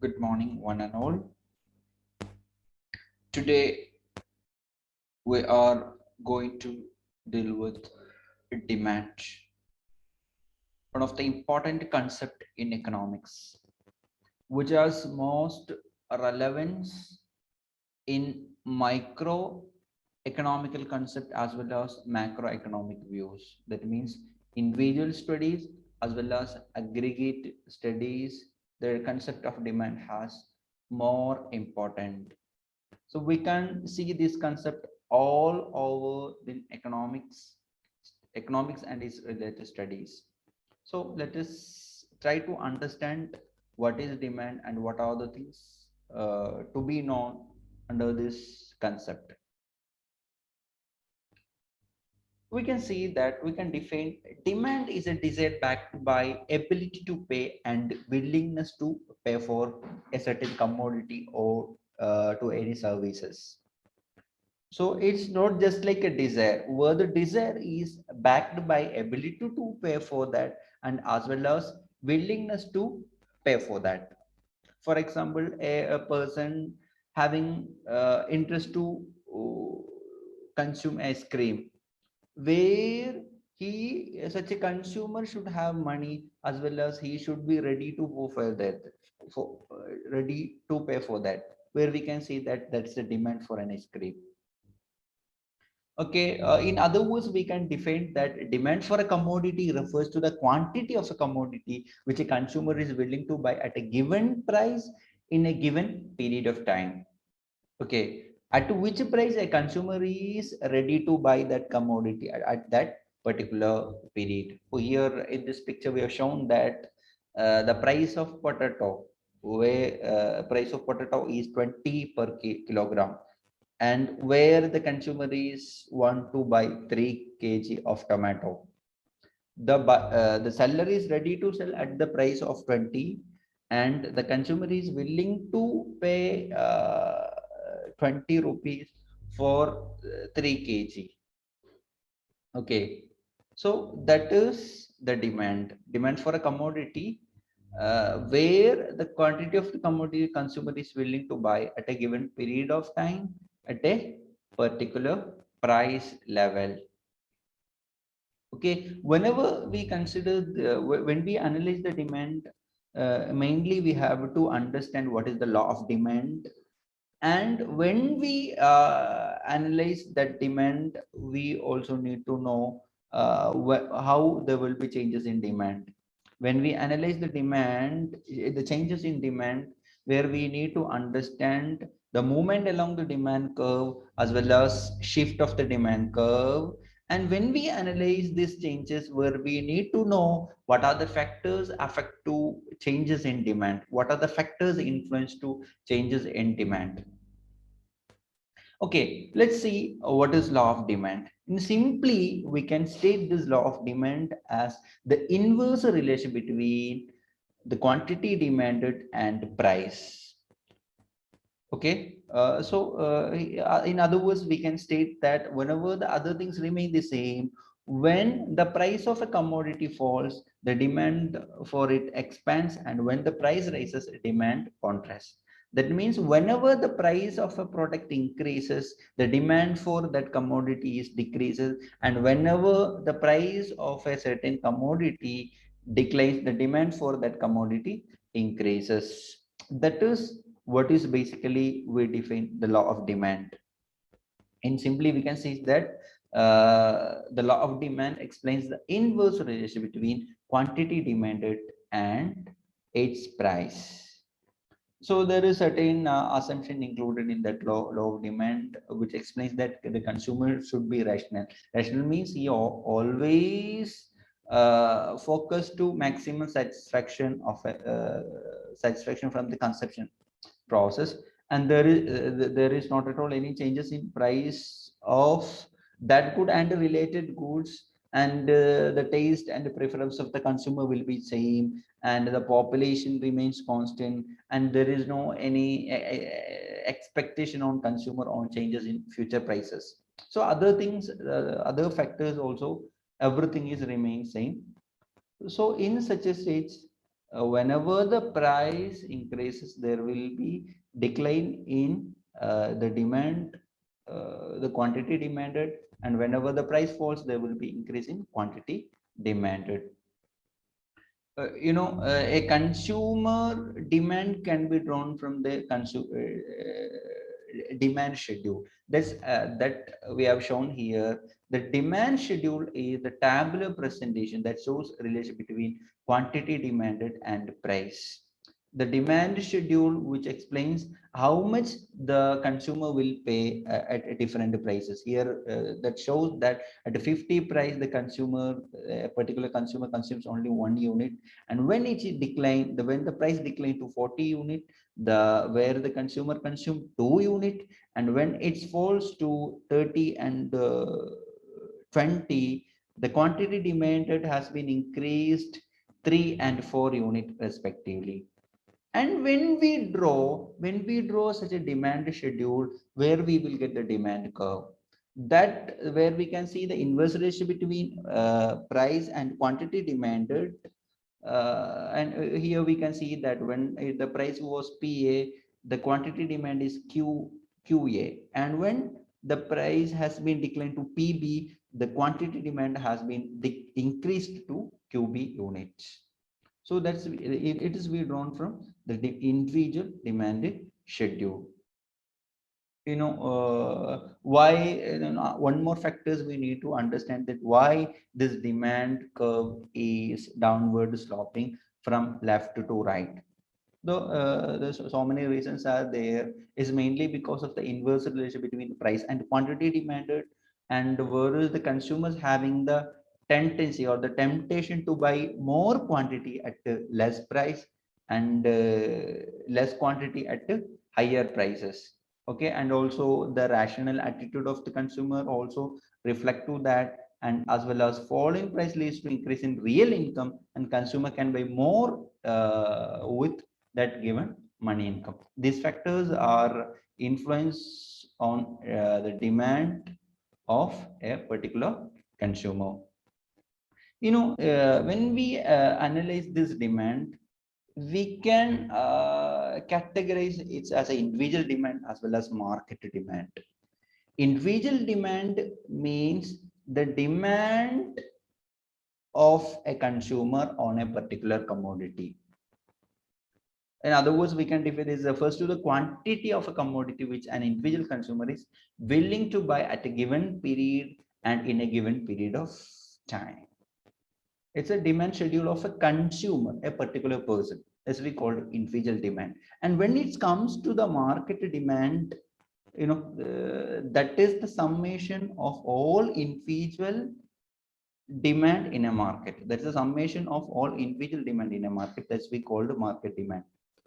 Good morning, one and all. Today we are going to deal with demand, one of the important concept in economics, which has most relevance in micro economical concept as well as macroeconomic views. That means individual studies as well as aggregate studies, the concept of demand has more important. So we can see this concept all over in economics and its related studies. So let us try to understand what is demand and what are the things to be known under this concept. We can see that we can define demand is a desire backed by ability to pay and willingness to pay for a certain commodity or to any services. So it's not just like a desire, where the desire is backed by ability to pay for that and as well as willingness to pay for that. For example, a person having interest to consume ice cream, where such a consumer should have money as well as he should be ready to go for that, for ready to pay for that, where we can see that that's the demand for an ice cream. Okay, in other words, we can define that demand for a commodity refers to the quantity of a commodity which a consumer is willing to buy at a given price in a given period of time. Okay, at which price a consumer is ready to buy that commodity at that particular period. So here in this picture, we have shown that the price of potato, where price of potato is 20 per kilogram, and where the consumer is want to buy 3 kg of tomato, the seller is ready to sell at the price of 20 and the consumer is willing to pay 20 rupees for 3 kg. Okay, so that is the demand for a commodity, where the quantity of the commodity consumer is willing to buy at a given period of time at a particular price level. Okay, whenever we consider when we analyze the demand, mainly we have to understand what is the law of demand, and when we analyze that demand, we also need to know how there will be changes in demand. When we analyze the demand, the changes in demand, where we need to understand the movement along the demand curve as well as shift of the demand curve. And when we analyze these changes, where we need to know what are the factors affect to changes in demand, what are the factors influence to changes in demand. Okay, let's see what is law of demand. And simply, we can state this law of demand as the inverse relation between the quantity demanded and price. Okay, in other words, we can state that whenever the other things remain the same, when the price of a commodity falls, the demand for it expands, and when the price rises, demand contracts. That means whenever the price of a product increases, the demand for that commodity is decreases, and whenever the price of a certain commodity declines, the demand for that commodity increases. That is what is basically we define the law of demand. And simply we can say that the law of demand explains the inverse relation between quantity demanded and its price. So there is certain assumption included in that law of demand, which explains that the consumer should be rational. Rational means he always focus to maximum satisfaction of satisfaction from the consumption process, and there is not at all any changes in price of that good and related goods, and the taste and the preference of the consumer will be same, and the population remains constant, and there is no any expectation on consumer on changes in future prices. So other things, other factors also, everything is remain same. So in such a stage, whenever the price increases, there will be decline in the demand, the quantity demanded, and whenever the price falls, there will be increase in quantity demanded. A consumer demand can be drawn from the demand schedule. That we have shown here. The demand schedule is the tabular presentation that shows relation between quantity demanded and price. The demand schedule, which explains how much the consumer will pay at different prices. Here, that shows that at a 50 price, the consumer, a particular consumer consumes only 1 unit, and when it decline, when the price decline to 40 unit, where the consumer consume 2 unit, and when it falls to 30 and 20, the quantity demanded has been increased 3 and 4 unit respectively. And when we draw such a demand schedule, where we will get the demand curve, that where we can see the inverse ratio between price and quantity demanded. And here we can see that when the price was PA, the quantity demand is QA, and when the price has been declined to PB, the quantity demand has been increased to QB units. So that's it is withdrawn from the individual demand schedule. Why, one more factors we need to understand, that why this demand curve is downward sloping from left to right. Though there's so many reasons are there, is mainly because of the inverse relation between price and quantity demanded, and whereas the consumers having the tendency or the temptation to buy more quantity at less price, and less quantity at higher prices. Okay, and also the rational attitude of the consumer also reflect to that, and as well as falling price leads to increase in real income, and consumer can buy more with that given money income. These factors are influence on the demand of a particular consumer. When we analyze this demand, we can categorize it as an individual demand as well as market demand. Individual demand means the demand of a consumer on a particular commodity. In other words, we can define this refers to the quantity of a commodity which an individual consumer is willing to buy at a given period and in a given period of time. It's a demand schedule of a consumer, a particular person, as we call individual demand. And when it comes to the market demand, that is the summation of all individual demand in a market. That's the summation of all individual demand in a market. That's we call the market demand.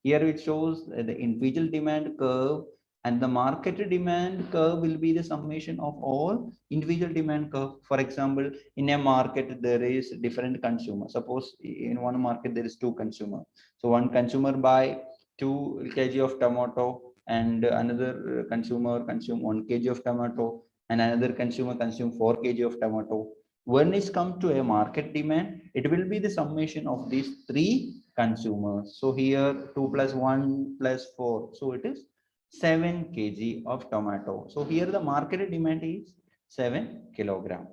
Here it shows the individual demand curve, and the market demand curve will be the summation of all individual demand curve. For example, in a market there is different consumer. Suppose in one market there is two consumer. So one consumer buy 2 kg of tomato, and another consumer consume 1 kg of tomato, and another consumer consume 4 kg of tomato. When it comes to a market demand, it will be the summation of these 3 consumers. So here 2 plus 1 plus 4, so it is 7 kg of tomato. So here the market demand is 7 kilogram.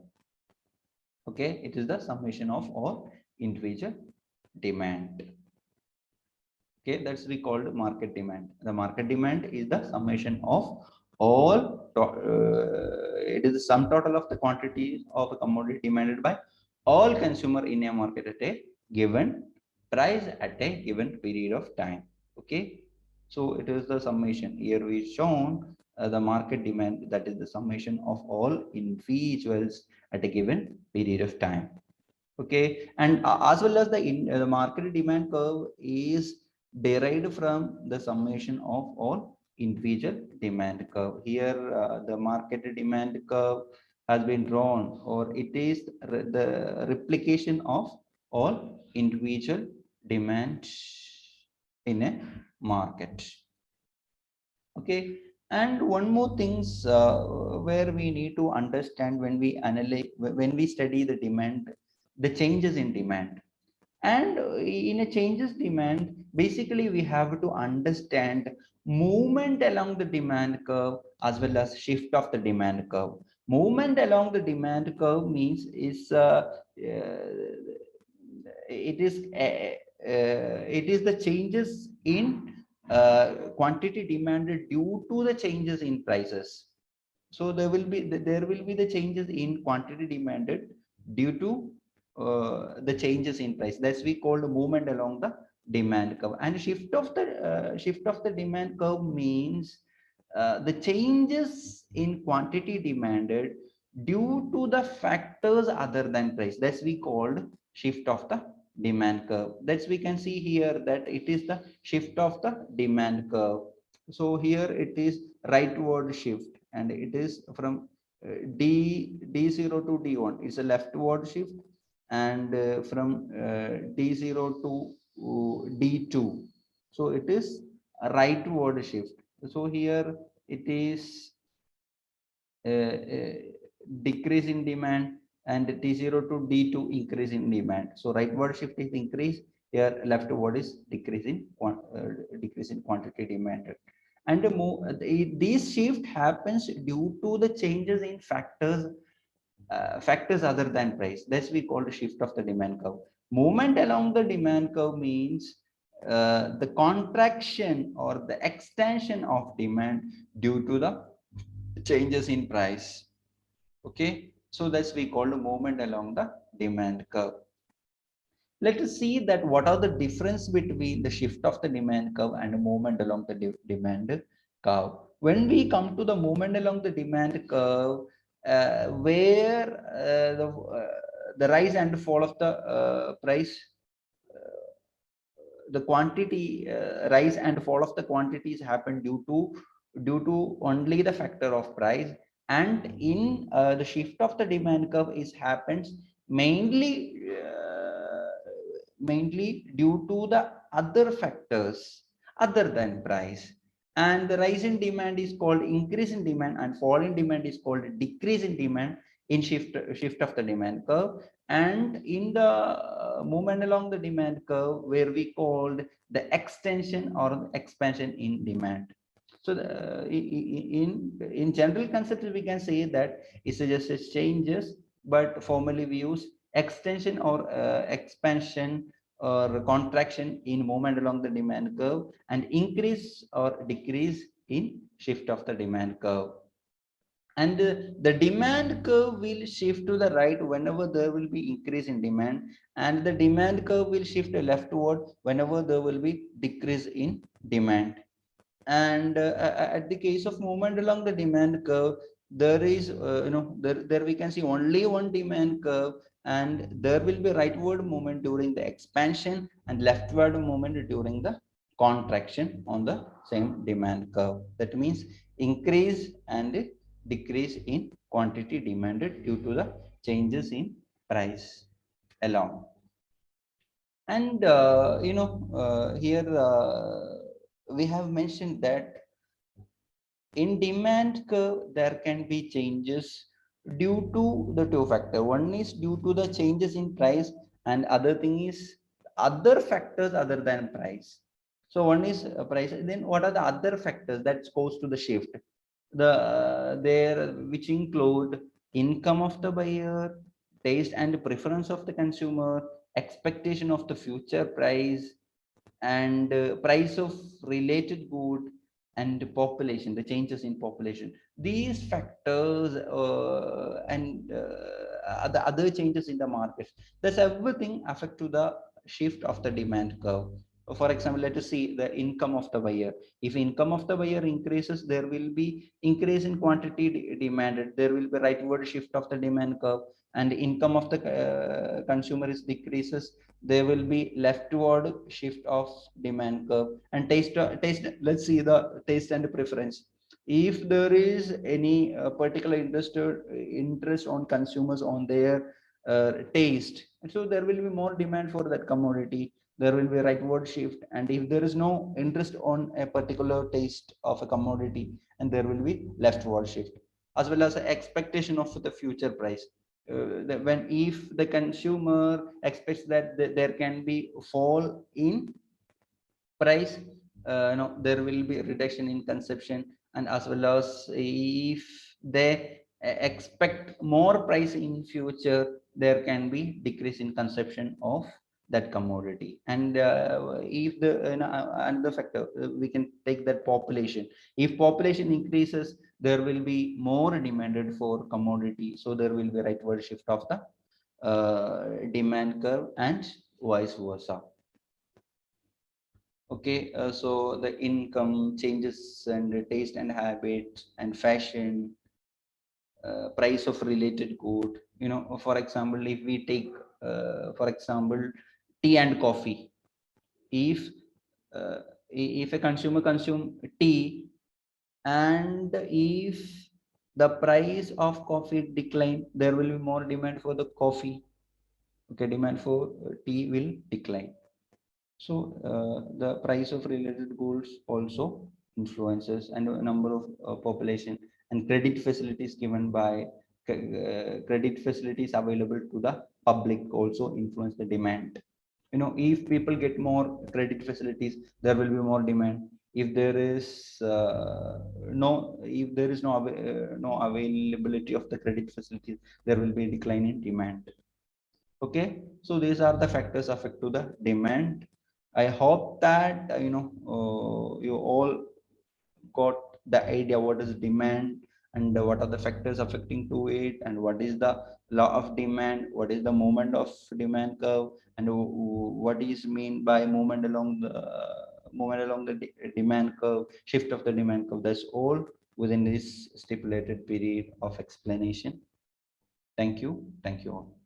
Okay, it is the summation of all individual demand. Okay, that's we called market demand. The market demand is the summation of all, it is the sum total of the quantity of a commodity demanded by all consumer in a market at a given price at a given period of time. Okay, so it is the summation. Here we shown the market demand, that is the summation of all individuals at a given period of time. Okay, and as well as the market demand curve is derived from the summation of all individual demand curve. Here the market demand curve has been drawn, or it is the replication of all individual demand in a market. Okay, and one more things where we need to understand when we analyze, when we study the demand, the changes in demand. And in a changes demand, basically we have to understand movement along the demand curve as well as shift of the demand curve. Movement along the demand curve means it is the changes in quantity demanded due to the changes in prices. So there will be the changes in quantity demanded due to the changes in price. That's we call the movement along the demand curve. And shift of the demand curve means the changes in quantity demanded due to the factors other than price. That's we called shift of the demand curve. That's we can see here that it is the shift of the demand curve. So here it is rightward shift, and it is from D0 to D1. It's a leftward shift, and from D0 to D2. So it is a rightward shift. So here it is decrease in demand, and T0 to D2 increase in demand. So rightward shift is increase, here leftward is decrease in quantity demanded. And this shift happens due to the changes in factors other than price. That's we call the shift of the demand curve. Movement along the demand curve means the contraction or the extension of demand due to the changes in price. Okay, so that's we call the movement along the demand curve. Let us see that what are the difference between the shift of the demand curve and the movement along the demand curve. When we come to the movement along the demand curve, where the rise and fall of the price, the quantity rise and fall of the quantities happen due to only the factor of price. And in the shift of the demand curve is happens mainly due to the other factors other than price. And the rise in demand is called increase in demand, and fall in demand is called decrease in demand in shift of the demand curve. And in the movement along the demand curve, where we called the extension or expansion in demand. So in general concepts, we can say that it's just changes, but formally we use extension or expansion or contraction in movement along the demand curve, and increase or decrease in shift of the demand curve. And the demand curve will shift to the right whenever there will be increase in demand, and the demand curve will shift leftward whenever there will be decrease in demand. And at the case of movement along the demand curve, there is there we can see only one demand curve, and there will be rightward movement during the expansion and leftward movement during the contraction on the same demand curve. That means increase and decrease in quantity demanded due to the changes in price along. And here we have mentioned that in demand curve there can be changes due to the two factors. One is due to the changes in price, and other thing is other factors other than price. So one is price, then what are the other factors that goes to the shift? There which include income of the buyer, taste and preference of the consumer, expectation of the future price, and price of related good, and population, the changes in population. These factors and the other changes in the market, that's everything affect to the shift of the demand curve. For example, let us see the income of the buyer. If income of the buyer increases, there will be increase in quantity demanded, there will be rightward shift of the demand curve. And income of the consumer is decreases, there will be leftward shift of demand curve. And taste, let's see the taste and preference. If there is any particular interest on consumers on their taste, so there will be more demand for that commodity, there will be rightward shift. And if there is no interest on a particular taste of a commodity, and there will be leftward shift. As well as the expectation of the future price. when if the consumer expects that there can be fall in price, there will be a reduction in consumption, and as well as if they expect more price in future, there can be decrease in consumption of that commodity. And if the another factor, we can take that population. If population increases, there will be more demanded for commodity, so there will be rightward shift of the demand curve and vice versa. Okay, so the income changes and the taste and habit and fashion, price of related good. For example, if we take, for example, tea and coffee. If uh, if a consumer consume tea, and if the price of coffee decline, there will be more demand for the coffee. Okay, demand for tea will decline. So the price of related goods also influences, and a number of population and credit facilities given by credit facilities available to the public also influence the demand. If people get more credit facilities, there will be more demand. If there is no availability of the credit facilities, there will be a decline in demand. Okay, so these are the factors affect to the demand. I hope that you all got the idea what is demand, and what are the factors affecting to it, and what is the law of demand, what is the movement of demand curve, and what is mean by movement along the demand curve, shift of the demand curve. That's all within this stipulated period of explanation. Thank you all.